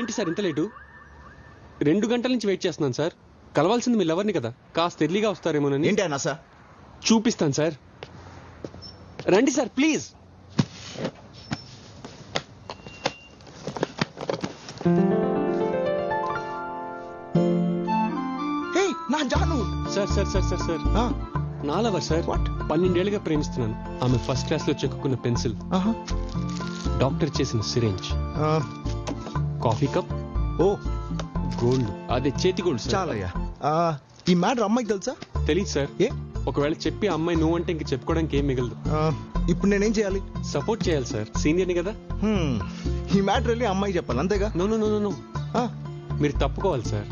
ఏంటి సార్ ఇంత లేటు? 2 గంటల నుంచి వెయిట్ చేస్తున్నాను సార్. కలవాల్సింది మీ లవర్ని కదా, కాస్త ఎర్లీగా వస్తారేమోనని. ఏంటి అన్నా సార్? చూపిస్తాను సార్, రండి సార్ ప్లీజ్. నా జాను sir sir sir sir sir నా లవర్ సార్. 12 ఏళ్ళుగా ప్రేమిస్తున్నాను. ఆమె ఫస్ట్ క్లాస్ లో చెక్కున్న పెన్సిల్, డాక్టర్ చేసిన సిరేంజ్, కాఫీ కప్, గోల్డ్, అదే చేతి గోల్డ్ సార్. చాలయ్యా. ఈ మ్యాటర్ అమ్మాయికి తెలుసా? తెలీదు సార్. ఒకవేళ చెప్పి ఆ అమ్మాయి నువ్వు అంటే ఇంక చెప్పుకోవడానికి ఏం మిగలదు. ఇప్పుడు నేనేం చేయాలి? సపోర్ట్ చేయాలి సార్, సీనియర్ని కదా. ఈ మ్యాటర్ వెళ్ళి అమ్మాయి చెప్పాలి అంతేగా? నో నో నో నో, మీరు తప్పుకోవాలి సార్.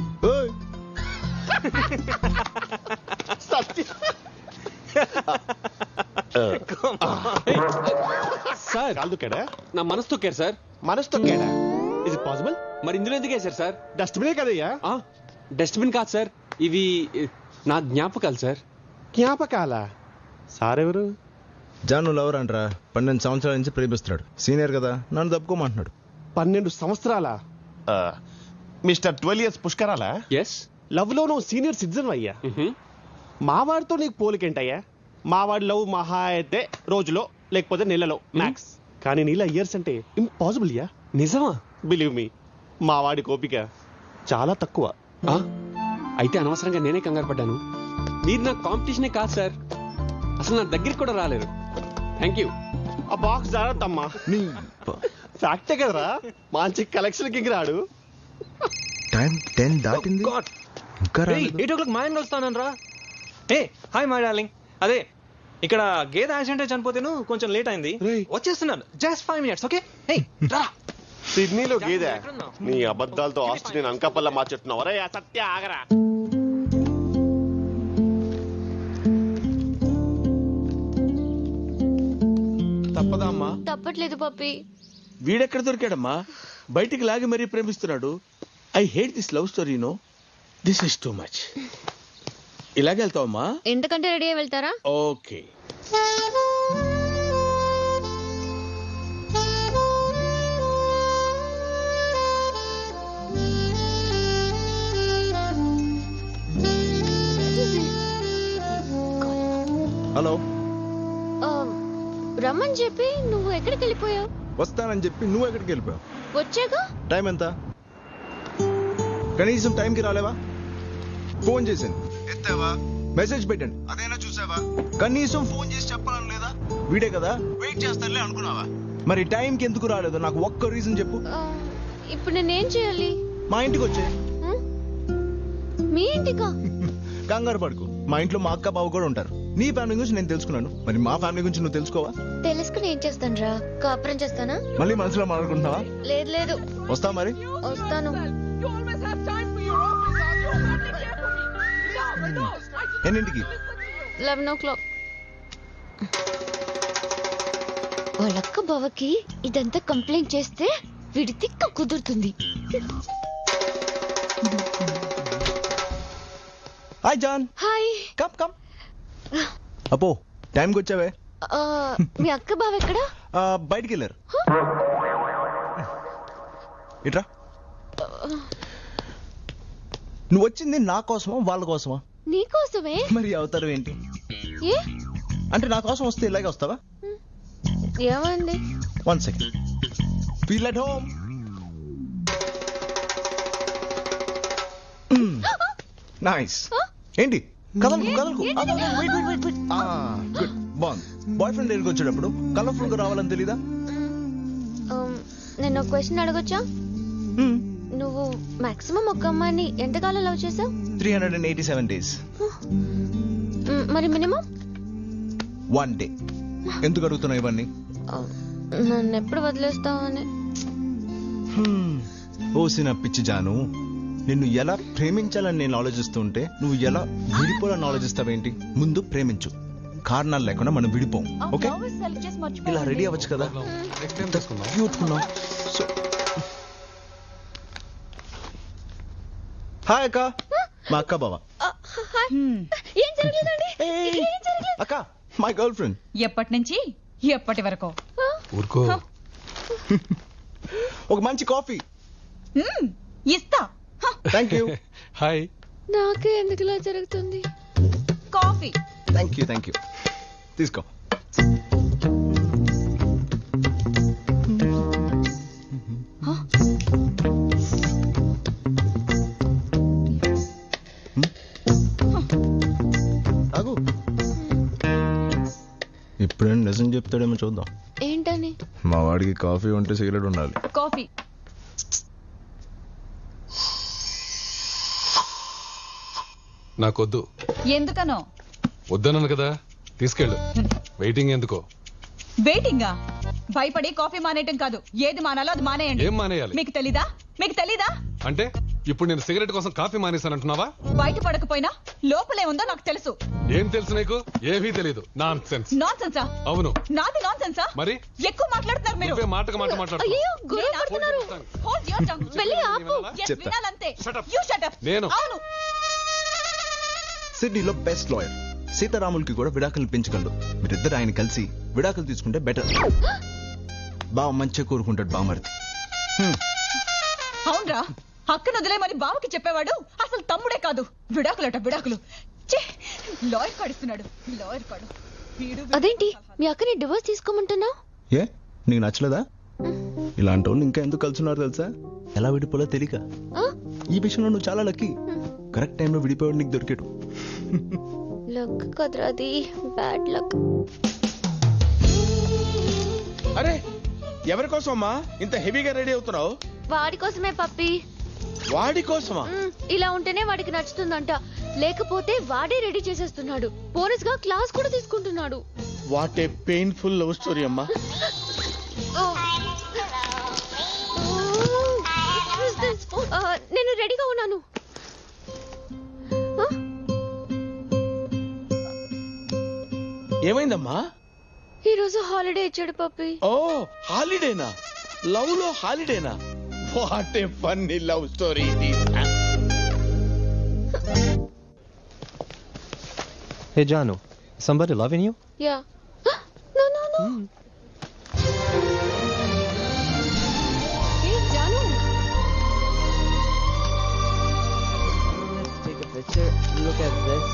సార్ కాదుకేడా? నా మనసు తొక్కారు సార్. మనసు తొక్కాడా? Is it possible? మరి ఇందులో ఎందుకు వేశారు సార్? డస్ట్బినే కదయ్యా. డస్ట్బిన్ కాదు సార్, ఇవి నా జ్ఞాపకాలు సార్. జ్ఞాపకాలా? సార్ ఎవరు? జాను లవర్ అంటరా, 12 సంవత్సరాల నుంచి ప్రేమిస్తున్నాడు. సీనియర్ కదా, నన్ను తప్పుకోమంటున్నాడు. 12 సంవత్సరాల మిస్టర్ 12 years పుష్కరాలా? ఎస్. లవ్ లో నువ్వు సీనియర్ సిటిజన్ అయ్యా. మావాడితో నీకు పోలికేంటయ్యా? మావాడి లవ్ మహా అయితే రోజులో లేకపోతే నెలలో మ్యాక్స్, కానీ నీలా ఇయర్స్ అంటే ఇంపాసిబుల్ యా. నిజమా? బిలీవ్ మీ, మావాడి కోపిక చాలా తక్కువ. అయితే అనవసరంగా నేనే కంగారు పడ్డాను. మీరు నా కాంపిటీషనే కాదు సార్, అసలు నా దగ్గరికి కూడా రాలేరు. Thank you. ఆ బాక్స్ జాగ్రత్తమ్మా. ఫ్యాక్టే కదరా, మంచి కలెక్షన్ కి రాడు. టైం 10 దాటింది. ఇంకా 8 o'clock మా ఆయన కలుస్తాను రా. Hi my darling. అదే ఇక్కడ గేదె యాక్సిడెంట్ చనిపోతేను కొంచెం లేట్ అయింది, వచ్చేస్తున్నాను. Just 5 minutes. ఓకే? సిడ్నీలో గేదె? నీ అబద్ధాలతో ఆస్తి నేను అంకపల్ల మార్చెట్టున్నావు. అరే సత్య ఆగరా. తప్పదా అమ్మా? తప్పట్లేదు పప్పి. వీడెక్కడ దొరికాడమ్మా? బయటికి లాగి మరీ ప్రేమిస్తున్నాడు. I hate this love story. No, this is too much. ఇలాగే వెళ్తావమ్మా? ఎంతకంటే రెడీ అయి వెళ్తారా? ఓకే. హలో. రమ్మని చెప్పి నువ్వు ఎక్కడికి వెళ్ళిపోయావు? వస్తానని చెప్పి నువ్వు ఎక్కడికి వెళ్ళిపోయావు? వచ్చాగా. టైం ఎంత? కనీసం టైంకి రాలేవా? ఫోన్ చేశాను, ఎత్తావా? మెసేజ్ పెట్టండి, అదైనా చూసావా? కనీసం ఫోన్ చేసి చెప్పాలని లేదా? వీడే కదా, వెయిట్ చేస్తానులే అనుకున్నావా? మరి టైంకి ఎందుకు రాలేదు నాకు ఒక్క రీజన్ చెప్పు. ఇప్పుడు నేనేం చేయాలి? మా ఇంటికి వచ్చే. మీ ఇంటికా? కంగారు పడుకు, మా ఇంట్లో మా అక్క బావ కూడా ఉంటారు. నీ ఫ్యామిలీ గురించి నేను తెలుసుకున్నాను, మరి మా ఫ్యామిలీ గురించి నువ్వు తెలుసుకోవా? తెలుసుకుని ఏం చేస్తాను రా? కాపురం చేస్తానా? మళ్ళీ మనసులో మాట్లాడుకుంటున్నావా? లేదు లేదు. వస్తా మరి. వస్తాను. ఎన్నింటికి? 11 o'clock. వాళ్ళక్క బావకి ఇదంతా కంప్లైంట్ చేస్తే వీడి తిక్క కుదురుతుంది. Hi John. Hi. Come come. అపో టైంకి వచ్చావే. మీ అక్క బావ ఎక్కడా? బయటికి వెళ్ళారు. ఇట్రా. నువ్వు వచ్చింది నా కోసమా వాళ్ళ కోసమా? నీ కోసమే. మరి అవతారం ఏంటి? ఏ అంటే నా కోసం వస్తే ఇలాగే వస్తావా? ఏమండి? 1 second. Feel at home. Nice. ఏంటి కదలకు కదలకు? గుడ్. బాగుంది. బాయ్ ఫ్రెండ్ దగ్గరికి వచ్చేటప్పుడు కలర్ఫుల్ గా రావాలని తెలీదా? నేను ఒక క్వశ్చన్ అడగొచ్చా? నువ్వు మాక్సిమం ఒక అమ్మాయిని ఎంతకాలం లవ్ చేసావు? 387 days. మరి మినిమం? 1 day. ఎందుకు అడుగుతున్నావు ఇవన్నీ? నన్ను ఎప్పుడు వదిలేస్తావు అని. ఓసిన పిచ్చి జాను, నిన్ను ఎలా ప్రేమించాలని నేను ఆలోచిస్తుంటే నువ్వు ఎలా విడిపోవాలని ఆలోచిస్తావేంటి? ముందు ప్రేమించు, కారణాలు లేకుండా మనం విడిపోం. ఓకే, ఇలా రెడీ అవ్వచ్చు కదా. హాయ్ అక్క, మా అక్క బావ. ఏం జరగలేదండి. అక్క, మై గర్ల్ ఫ్రెండ్. ఎప్పటి నుంచి ఎప్పటి వరకు? ఊరుకో. ఒక మంచి కాఫీ. ఇస్తా. Thank you. హాయ్. నాకే ఎందుకు ఇలా జరుగుతుంది? కాఫీ. థ్యాంక్ యూ తీసుకో. తాగు. ఇప్పుడేం నిజం చెప్తాడేమో చూద్దాం. ఏంటని? మా వాడికి కాఫీ ఉంటే సిగరెట్ ఉండాలి. కాఫీ. నాకొద్దు. ఎందుకనో? వద్దన్నాను కదా, తీసుకెళ్ళు. వెయిటింగ్ ఎందుకో? వెయిటింగా? భయపడి కాఫీ మానేయటం కాదు, ఏది మానాలో అది మానేయండి. ఏం మానేయాలి? మీకు తెలీదా? అంటే ఇప్పుడు నేను సిగరెట్ కోసం కాఫీ మానేశానంటున్నావా? బయట పడకపోయినా లోపలే ఉందో నాకు తెలుసు. ఏం తెలుసు నీకు? ఏమీ తెలీదు. Non sense. నాన్ సెన్సా? అవును. నాది నాన్ సెన్సా? మరి ఎక్కువ మాట్లాడుతున్నారు మీరు. నువ్వే మాటకు మాట మాట్లాడుతున్నావు. అయ్యో గురువు నేను పడుతున్నారు. Hold your tongue. వెళ్ళి ఆపు. Yes, చెప్తా. వినాలంతే. Shut up. You shut up. నేను. అవును. సిడ్నీలో బెస్ట్ లాయర్ సీతారాములకి కూడా విడాకులు పెంచగలడు. మీరిద్దరు ఆయన కలిసి విడాకులు తీసుకుంటే బెటర్. బావ మంచిగా కోరుకుంటాడు బామర్ది. అవునరా, అక్కను వదిలేమని బావకి చెప్పేవాడు అసలు తమ్ముడే కాదు. విడాకులు. ఛే, లాయర్ కాడిస్తున్నాడు. వీడు. అదేంటి మీ అక్కని డివోర్స్ తీసుకోమంటున్నావు? ఏ నీకు నచ్చలేదా? ఇలాంటి వాళ్ళు ఇంకా ఎందుకు కలుసున్నారు తెలుసా? ఎలా విడిపోలో తెలియక. ఈ విషయంలో నువ్వు చాలా లక్కీ. కరెక్ట్ టైంలో విడిపోయాడు నీకు దొరికాడు. లక్ కదరా అది, బ్యాడ్ లక్. అరే ఎవరి కోసం అమ్మా ఇంత హెవీగా రెడీ అవుతున్నావు? వాడి కోసమే పప్పి. వాడి కోసమా? ఇలా ఉంటేనే వాడికి నచ్చుతుందంట, లేకపోతే వాడే రెడీ చేసేస్తున్నాడు. బోనస్ గా క్లాస్ కూడా తీసుకుంటున్నాడు. What a painful love story అమ్మా. నేను రెడీగా ఉన్నాను. ఏమైందమ్మా? ఈ రోజు హాలిడే ఇచ్చాడు పప్పి. ఓ హాలిడేనా? లవ్ లో హాలిడేనా? What a funny love story it is. Hey Janu, somebody loving you? Yeah. No. Hey Janu. Let's take a picture. Look at this.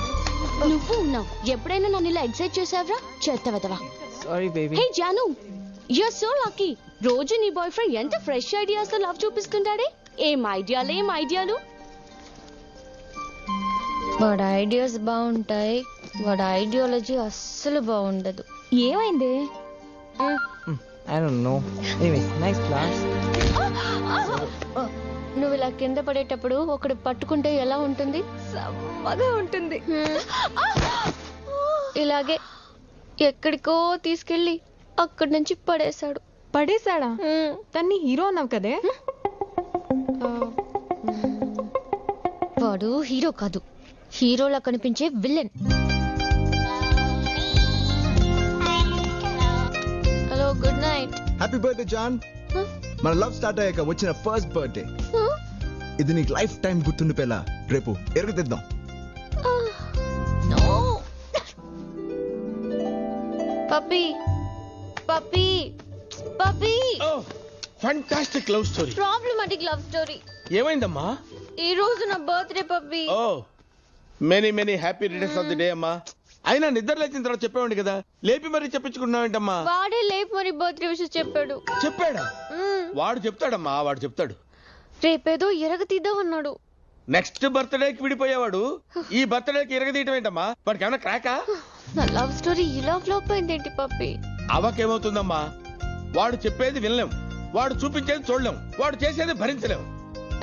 నువ్వు ఉన్నావు. ఎప్పుడైనా నన్ను ఇలా ఎక్సైట్ చేసావరా? చేస్తావా? Sorry, baby. హే జాను, యు ఆర్ సో లక్కీ. రోజు నీ boyfriend ఎంత ఫ్రెష్ ఐడియాస్ తో లవ్ చూపిస్తుంటాడే. ఏం ఐడియాలు. వాడి ఐడియాస్ బాగుంటాయి, వాడి ఐడియాలజీ అస్సలు బాగుండదు. ఏమైంది? I don't know. Anyway, nice class. నువ్వు ఇలా కింద పడేటప్పుడు ఒకడు పట్టుకుంటే ఎలా ఉంటుంది? సమ్మగా ఉంటుంది. ఇలాగే ఎక్కడికో తీసుకెళ్ళి అక్కడి నుంచి పడేశాడా? తన్ని హీరో అన్నావు కదే. వాడు హీరో కాదు, హీరోలా కనిపించే villain. Hello, good night. Happy birthday జాన్. మన లవ్ స్టార్ట్ అయ్యాక వచ్చిన ఫస్ట్ బర్త్డే ఇది. నీకు లైఫ్ టైం గుర్తుండిపోయేలా రేపు ఎరగదిద్దాం. పప్పీ. Fantastic love story. Problematic love story. ఏమైందమ్మా? ఈ రోజు నా బర్త్డే పప్పీ. ఓ many happy returns of the day అమ్మా. అయినా నిద్ర లేచిన తర్వాత చెప్పేవాడి కదా, లేపి మరీ చెప్పించుకున్నావేంటమ్మా? వాడే లేపు మరి బర్త్డే విషయం చెప్పాడు. చెప్పాడా? వాడు చెప్తాడమ్మా, వాడు చెప్తాడు. రేపేదో ఎరగతీద్దాం అన్నాడు. నెక్స్ట్ బర్త్డేకి విడిపోయేవాడు ఈ బర్త్డేకి ఎరగదీయటం ఏంటమ్మా? వాడికి ఏమైనా క్రాకా? నా లవ్ స్టోరీ ఇలా ఫ్లాప్ అయిందేంటి పప్పి? అవకేమవుతుందమ్మా? వాడు చెప్పేది వినలేం, వాడు చూపించేది చూడలేం, వాడు చేసేది భరించలేం.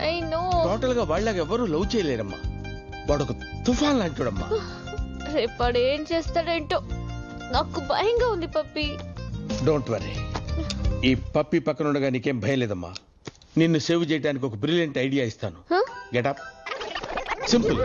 I know. టోటల్ గా వాళ్ళకి ఎవరు లవ్ చేయలేరమ్మా. వాడు ఒక తుఫాన్ లాంటివాడమ్మా. రేపాడు ఏం చేస్తాడేంటో నాకు భయంగా ఉంది పప్పి. డోంట్ వరీ, ఈ పప్పి పక్కన ఉండగా నీకేం భయం లేదమ్మా. నిన్ను సేవ్ చేయడానికి ఒక బ్రిలియంట్ ఐడియా ఇస్తాను. Get up. సింపుల్.